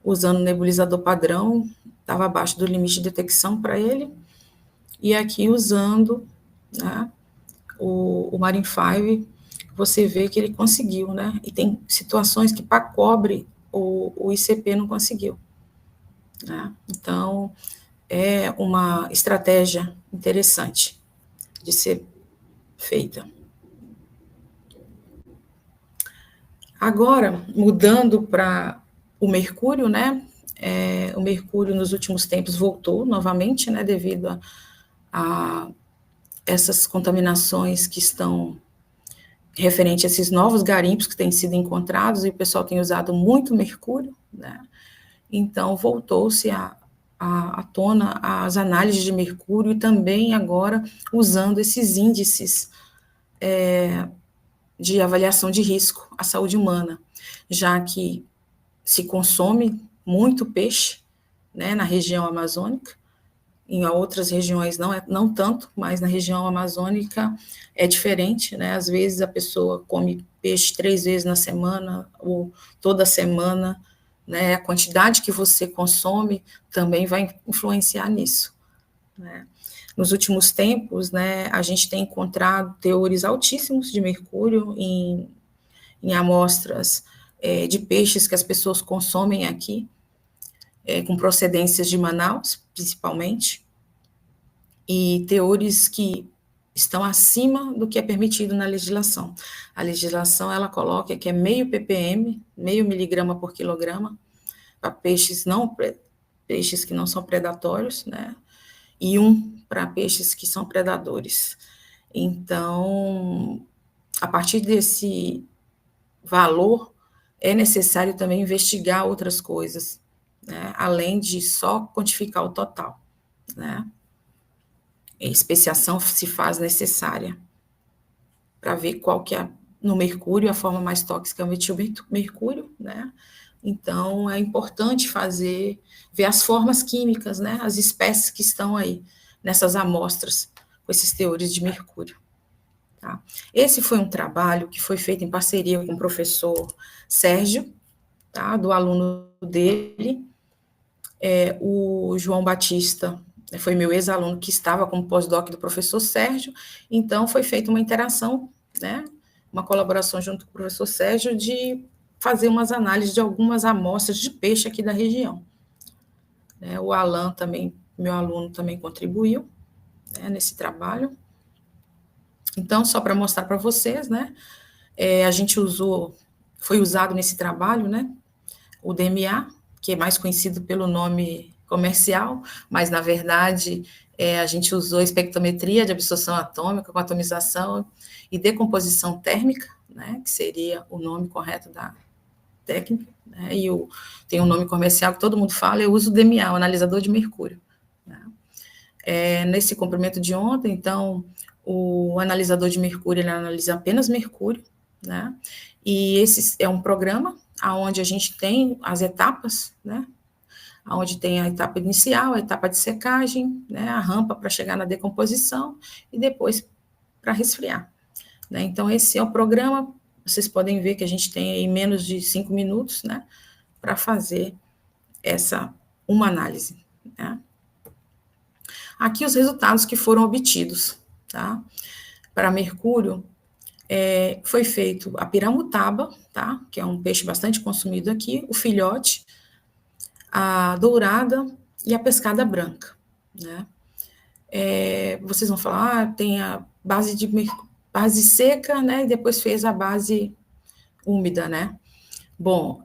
usando o nebulizador padrão, estava abaixo do limite de detecção para ele, e aqui usando, né, o Marin 5, você vê que ele conseguiu, né, e tem situações que para cobre o ICP não conseguiu, né, então é uma estratégia interessante de ser feita. Agora, mudando para o mercúrio, né, o mercúrio nos últimos tempos voltou novamente, né, devido a essas contaminações que estão referente a esses novos garimpos que têm sido encontrados, e o pessoal tem usado muito mercúrio, né? Então, voltou-se à tona as análises de mercúrio, e também agora usando esses índices de avaliação de risco à saúde humana, já que se consome, muito peixe, né, na região amazônica. Em outras regiões não tanto, mas na região amazônica é diferente, né? Às vezes a pessoa come peixe 3 vezes na semana ou toda semana, né? A quantidade que você consome também vai influenciar nisso, né? Nos últimos tempos, né, a gente tem encontrado teores altíssimos de mercúrio em amostras de peixes que as pessoas consomem aqui, com procedências de Manaus, principalmente, e teores que estão acima do que é permitido na legislação. A legislação, ela coloca que é meio ppm, meio miligrama por quilograma, para peixes que não são predatórios, né, e 1 para peixes que são predadores. Então, a partir desse valor, é necessário também investigar outras coisas, né, além de só quantificar o total, né. Especiação se faz necessária para ver qual que é, no mercúrio, a forma mais tóxica é o metilmercúrio, né? Então, é importante ver as formas químicas, né? As espécies que estão aí nessas amostras com esses teores de mercúrio. Tá? Esse foi um trabalho que foi feito em parceria com o professor Sérgio, tá? Do aluno dele, o João Batista, foi meu ex-aluno que estava como pós-doc do professor Sérgio, então foi feita uma interação, né, uma colaboração junto com o professor Sérgio de fazer umas análises de algumas amostras de peixe aqui da região. O Alan também, meu aluno, também contribuiu, né, nesse trabalho. Então, só para mostrar para vocês, né, a gente foi usado nesse trabalho, né, o DMA, que é mais conhecido pelo nome comercial, mas, na verdade, a gente usou espectrometria de absorção atômica com atomização e decomposição térmica, né, que seria o nome correto da técnica, né, e tem um nome comercial que todo mundo fala, eu uso o DMA, o analisador de mercúrio. Né. Nesse comprimento de onda, então, o analisador de mercúrio, ele analisa apenas mercúrio, né, e esse é um programa onde a gente tem as etapas, né, onde tem a etapa inicial, a etapa de secagem, né, a rampa para chegar na decomposição e depois para resfriar. Né. Então, esse é o programa, vocês podem ver que a gente tem aí menos de 5 minutos, né, para fazer uma análise. Né. Aqui os resultados que foram obtidos, tá? Para mercúrio, foi feito a piramutaba, tá? Que é um peixe bastante consumido aqui, o filhote, a dourada e a pescada branca, né? Vocês vão falar, tem a base seca, né? E depois fez a base úmida, né? Bom,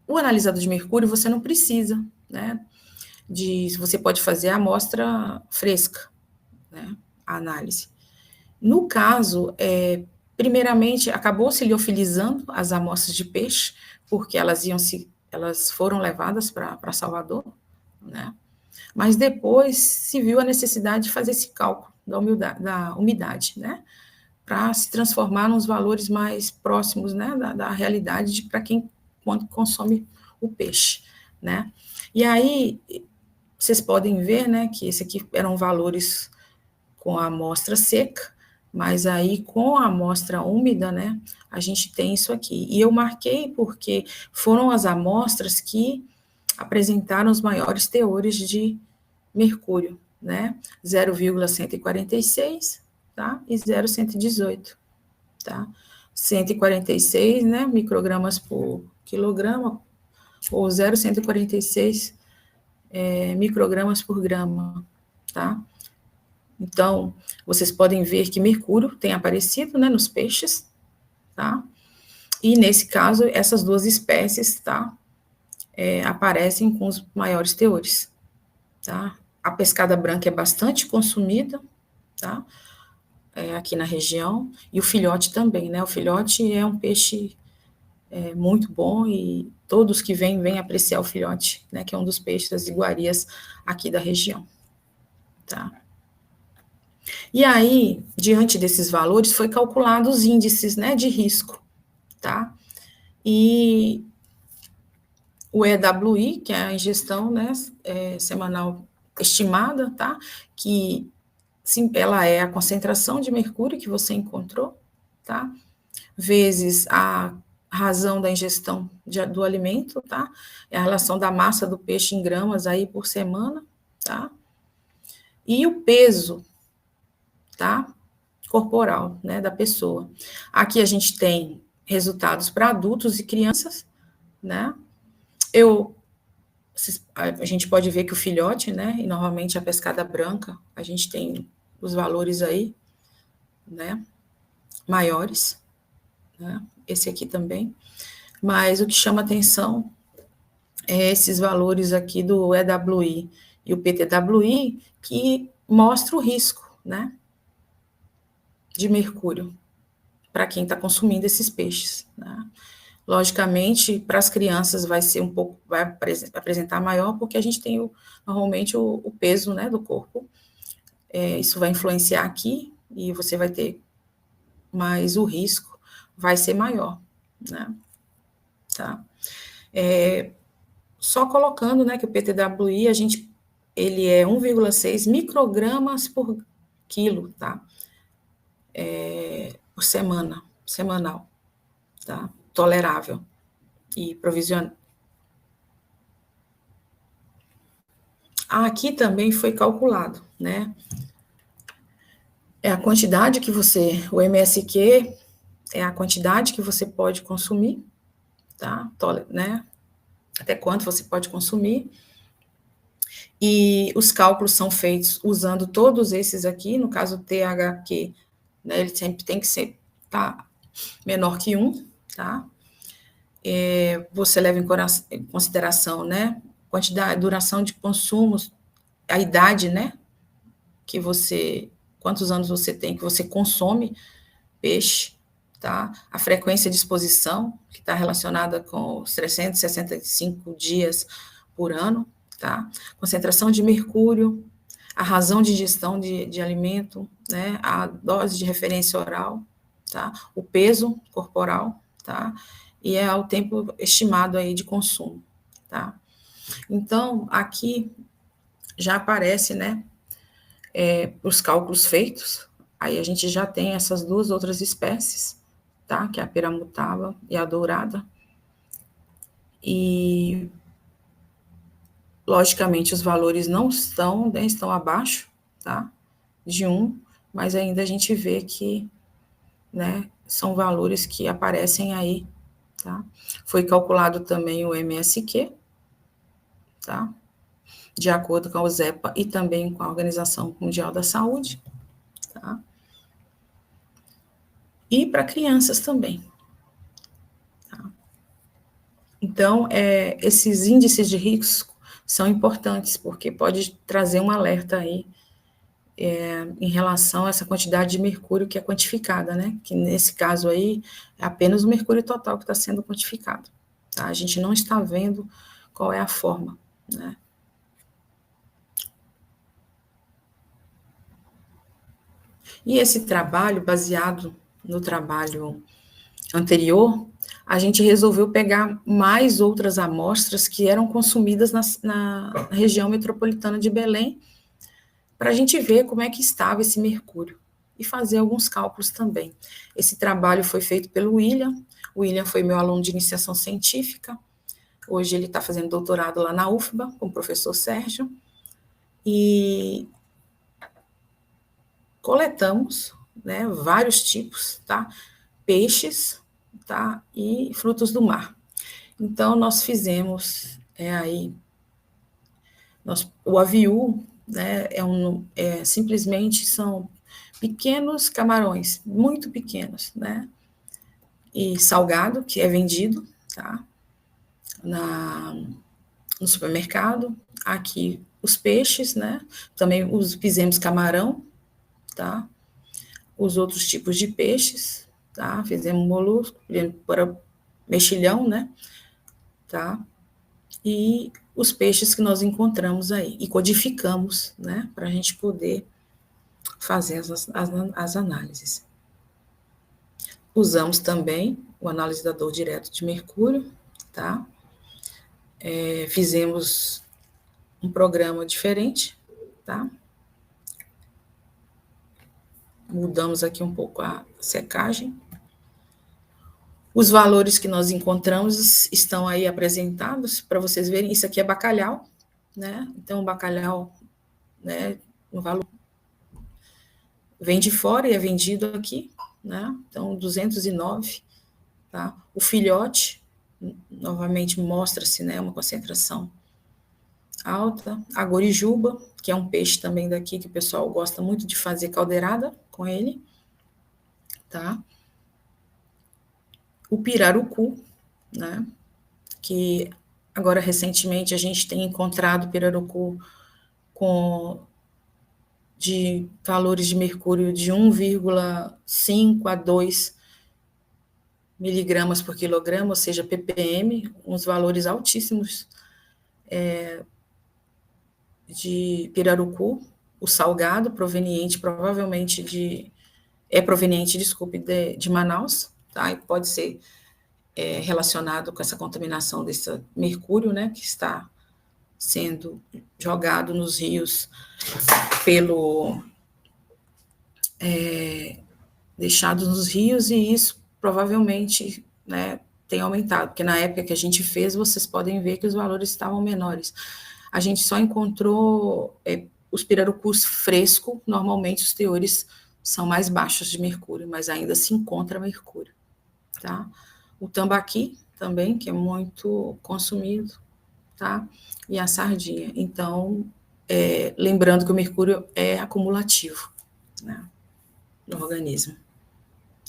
o analisador de mercúrio você não precisa, né? Você pode fazer a amostra fresca, né? A análise. No caso, primeiramente, acabou-se liofilizando as amostras de peixe, porque elas foram levadas para Salvador, né? Mas depois se viu a necessidade de fazer esse cálculo da umidade, né? Para se transformar nos valores mais próximos, né? Da realidade para quem consome o peixe, né? E aí, vocês podem ver, né, que esse aqui eram valores com a amostra seca, mas aí com a amostra úmida, né, a gente tem isso aqui. E eu marquei porque foram as amostras que apresentaram os maiores teores de mercúrio, né, 0,146, tá, e 0,118, tá. 146, né, microgramas por quilograma, ou 0,146 microgramas por grama, tá. Então, vocês podem ver que mercúrio tem aparecido, né, nos peixes, tá? E, nesse caso, essas duas espécies, tá, aparecem com os maiores teores, tá? A pescada branca é bastante consumida, tá? Aqui na região, e o filhote também, né? O filhote é um peixe muito bom e todos que vêm apreciar o filhote, né? Que é um dos peixes das iguarias aqui da região, tá? E aí, diante desses valores, foi calculado os índices, né, de risco, tá? E o EWI, que é a ingestão, né, semanal estimada, tá? Que sim, ela é a concentração de mercúrio que você encontrou, tá? Vezes a razão da ingestão do alimento, tá? É a relação da massa do peixe em gramas aí por semana, tá? E o peso, tá? Corporal, né, da pessoa. Aqui a gente tem resultados para adultos e crianças, né? A gente pode ver que o filhote, né, e normalmente a pescada branca, a gente tem os valores aí, né, maiores, né? Esse aqui também. Mas o que chama atenção é esses valores aqui do EWI e o PTWI, que mostra o risco, né, de mercúrio para quem está consumindo esses peixes, né? Logicamente, para as crianças vai ser um pouco, vai apresentar maior, porque a gente tem normalmente o peso, né, do corpo. Isso vai influenciar aqui e você vai ter, mas o risco vai ser maior, né? Tá? Só colocando, né, que o PTWI, ele é 1,6 microgramas por quilo, tá? Por semana, semanal, tá? Tolerável e provisional. Aqui também foi calculado, né? É a quantidade que o MSQ é a quantidade que você pode consumir, tá? Né? Até quanto você pode consumir. E os cálculos são feitos usando todos esses aqui, no caso o THQ, né? Ele sempre tem que ser menor que 1, tá? Você leva em consideração, né? Quantidade, duração de consumos, a idade, né? Quantos anos você tem que você consome peixe, tá? A frequência de exposição, que está relacionada com os 365 dias por ano, tá? Concentração de mercúrio, a razão de ingestão de alimento, né? A dose de referência oral, tá? O peso corporal, tá? E o tempo estimado aí de consumo, tá? Então, aqui já aparece, né? Os cálculos feitos, aí a gente já tem essas duas outras espécies, tá? Que é a peramutaba e a dourada. E, logicamente, os valores não estão, né, estão abaixo, tá? De 1, mas ainda a gente vê que, né, são valores que aparecem aí, tá? Foi calculado também o MSQ, tá? De acordo com a USEPA e também com a Organização Mundial da Saúde, tá? E para crianças também. Então, esses índices de risco são importantes, porque pode trazer um alerta aí em relação a essa quantidade de mercúrio que é quantificada, né? Que nesse caso aí é apenas o mercúrio total que está sendo quantificado, tá? A gente não está vendo qual é a forma, né? E esse trabalho, baseado no trabalho anterior, a gente resolveu pegar mais outras amostras que eram consumidas na região metropolitana de Belém, para a gente ver como é que estava esse mercúrio e fazer alguns cálculos também. Esse trabalho foi feito pelo William. O William foi meu aluno de iniciação científica. Hoje ele está fazendo doutorado lá na UFBA, com o professor Sérgio. E coletamos, né, vários tipos, tá? Peixes, tá? E frutos do mar. Então, nós fizemos o aviú, né, simplesmente são pequenos camarões, muito pequenos, né, e salgado, que é vendido, tá, no supermercado. Aqui os peixes, né, também fizemos camarão, tá, os outros tipos de peixes, tá, fizemos molusco, para mexilhão, né, tá, e os peixes que nós encontramos aí, e codificamos, né, para a gente poder fazer as análises. Usamos também o analisador direto de mercúrio, tá? fizemos um programa diferente, tá? Mudamos aqui um pouco a secagem. Os valores que nós encontramos estão aí apresentados para vocês verem. Isso aqui é bacalhau, né? Então, o bacalhau, né, no valor vem de fora e é vendido aqui, né? Então, 209, tá? O filhote, novamente, mostra-se, né, uma concentração alta. A gorijuba, que é um peixe também daqui, que o pessoal gosta muito de fazer caldeirada com ele, tá? O pirarucu, né, que agora recentemente a gente tem encontrado pirarucu com de valores de mercúrio de 1,5 a 2 miligramas por quilograma, ou seja, ppm, uns valores altíssimos de pirarucu, o salgado proveniente, provavelmente proveniente, desculpe, de Manaus, tá? E pode ser relacionado com essa contaminação desse mercúrio, né, que está sendo jogado nos rios deixados nos rios, e isso provavelmente, né, tem aumentado, porque na época que a gente fez, vocês podem ver que os valores estavam menores. A gente só encontrou os pirarucus frescos, normalmente os teores são mais baixos de mercúrio, mas ainda se encontra mercúrio, tá? O tambaqui também, que é muito consumido, tá? E a sardinha. Então, lembrando que o mercúrio é acumulativo, né, no organismo,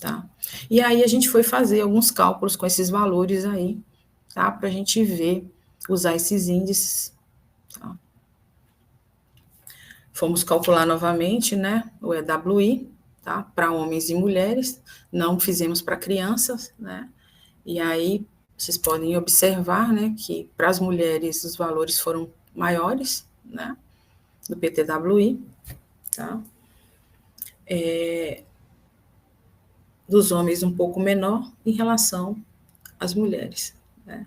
tá? E aí a gente foi fazer alguns cálculos com esses valores aí, tá? Para a gente ver, usar esses índices, tá? Fomos calcular novamente, né, o EWI, tá? Para homens e mulheres, não fizemos para crianças, né? E aí vocês podem observar, né, que para as mulheres os valores foram maiores, né, do PTWI, tá? Dos homens um pouco menor em relação às mulheres, né?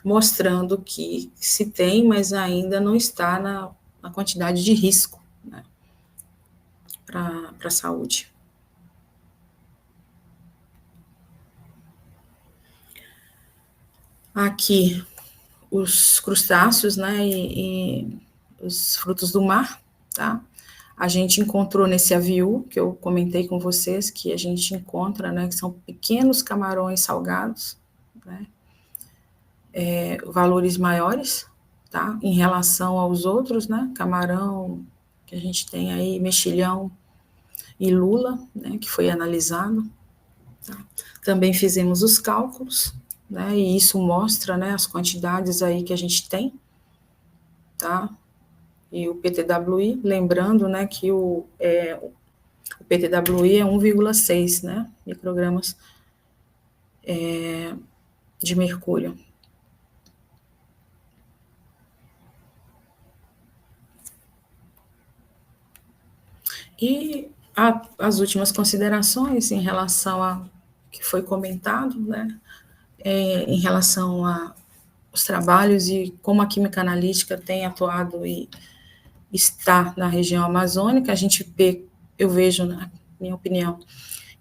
Mostrando que se tem, mas ainda não está na quantidade de risco, né, para a saúde. Aqui, os crustáceos, né, e os frutos do mar, tá? A gente encontrou nesse aviú, que eu comentei com vocês, que a gente encontra, né, que são pequenos camarões salgados, né, valores maiores, tá, em relação aos outros, né, camarão, que a gente tem aí, mexilhão e lula, né, que foi analisado, tá. Também fizemos os cálculos, né, e isso mostra, né, as quantidades aí que a gente tem, tá, e o PTWI, lembrando, né, que o PTWI é 1,6, né, microgramas de mercúrio. E as últimas considerações em relação a que foi comentado, né, em relação aos trabalhos e como a química analítica tem atuado e está na região amazônica, a gente vê, eu vejo, na minha opinião,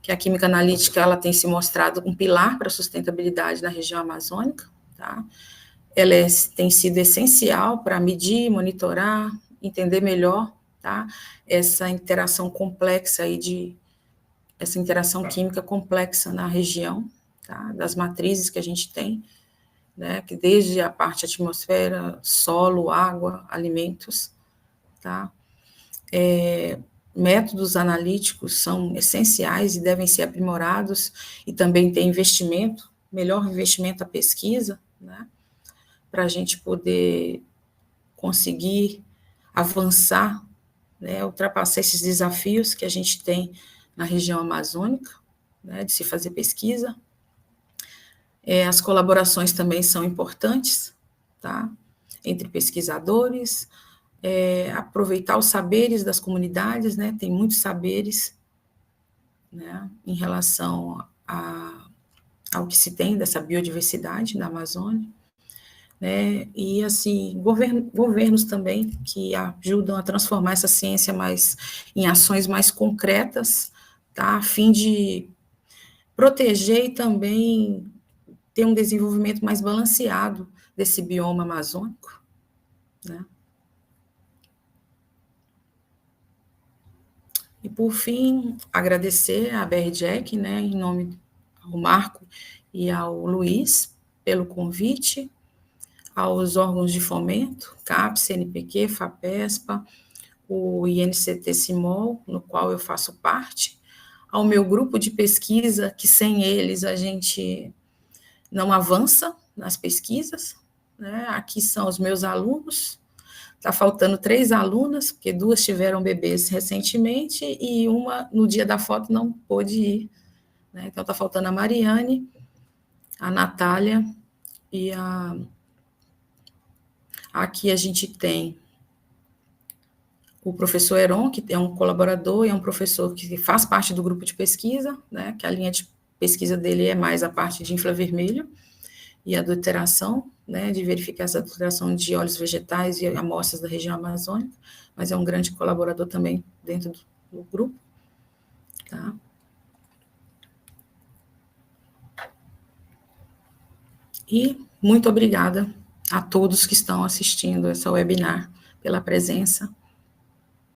que a química analítica ela tem se mostrado um pilar para a sustentabilidade na região amazônica, tá? Ela tem sido essencial para medir, monitorar, entender melhor, tá? Essa interação complexa aí essa interação química complexa na região, tá? Das matrizes que a gente tem, né? Que desde a parte atmosfera, solo, água, alimentos, tá? Métodos analíticos são essenciais e devem ser aprimorados, e também tem investimento, melhor investimento à pesquisa, né, para a gente poder conseguir avançar, né, ultrapassar esses desafios que a gente tem na região amazônica, né, de se fazer pesquisa. As colaborações também são importantes, tá, entre pesquisadores, aproveitar os saberes das comunidades, né, tem muitos saberes, né, em relação ao que se tem dessa biodiversidade na Amazônia, né, e, assim, governos também que ajudam a transformar essa ciência mais em ações mais concretas, tá, a fim de proteger e também ter um desenvolvimento mais balanceado desse bioma amazônico, né. E, por fim, agradecer à BRJEC, né, em nome ao Marco e ao Luiz, pelo convite, aos órgãos de fomento, CAPES, CNPq, FAPESPA, o INCT-CIMOL, no qual eu faço parte, ao meu grupo de pesquisa, que sem eles a gente não avança nas pesquisas, né? Aqui são os meus alunos, está faltando 3 alunas, porque 2 tiveram bebês recentemente e uma, no dia da foto, não pôde ir, né? Então, está faltando a Mariane, a Natália e a... Aqui a gente tem o professor Heron, que é um colaborador e é um professor que faz parte do grupo de pesquisa, né, que a linha de pesquisa dele é mais a parte de infravermelho e adulteração, né, de verificar essa adulteração de óleos vegetais e amostras da região amazônica, mas é um grande colaborador também dentro do grupo, tá? E muito obrigada a todos que estão assistindo essa webinar, pela presença.